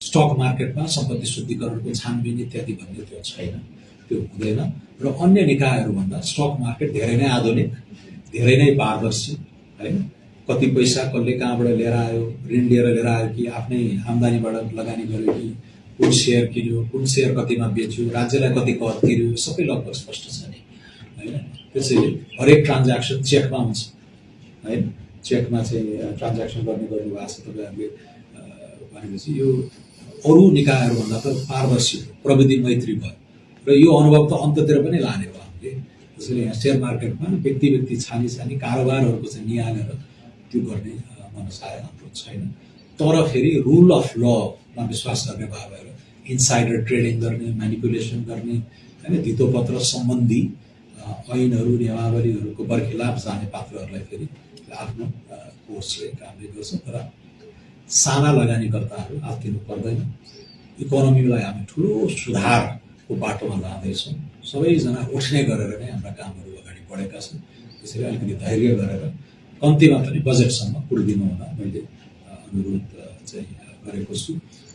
Stock मार्केटमा सम्पत्ति शुद्धिकरणको छानबिन इत्यादि भन्ने त्यो छैन, त्यो हुँदैन। र अन्य निकायहरूभन्दा स्टक मार्केट धेरै नै आधुनिक, धेरै नै पारदर्शी, हैन। कति पैसा कसले कहाँबाट लिएर आयो, ऋण लिएर आयो कि आफ्नै आम्दानीबाट लगानी गर्यो कि कुन सेयर किन्यो, कुन सेयर कतिमा बेच्यो, राज्यलाई कति कर तिर्यो, सबै लगभग स्पष्ट छ नि, हैन। त्यसैले हरेक ट्रान्ज्याक्सन चेकमा हुन्छ, हैन। चेकमा चाहिँ ट्रान्ज्याक्सन गर्ने गर्नुभएको छ तपाईँहरूले भनेपछि यो अरू निकायहरूभन्दा त पारदर्शी प्रविधि मैत्री भयो र यो अनुभव त अन्ततिर पनि लाने भयो हामीले। त्यसैले यहाँ सेयर मार्केटमा व्यक्ति छानी कारोबारहरूको चाहिँ निहालेर त्यो गर्ने मनसाय हाम्रो छैन। तर फेरि रुल अफ लमा विश्वास गर्ने भयो भएर इन्साइडर ट्रेडिङ गर्ने, म्यानिपुलेसन गर्ने, हैन, धितोपत्र सम्बन्धी ऐनहरू नियमावलीहरूको बर्खिलाफ जाने पात्रहरूलाई फेरि आफ्नो कोर्सले कामले गर्छ। तर साना लगानीकर्ताहरू आत्तिनु पर्दैन। इकोनोमीलाई हामी ठुलो सुधारको बाटोमा लाँदैछौँ। सबैजना उठ्ने गरेर नै हाम्रा कामहरू अगाडि बढेका छन्। त्यसैले अलिकति धैर्य गरेर कम्तीमा पनि बजेटसम्म पुल दिनु हुन मैले अनुरोध चाहिँ गरेको छु।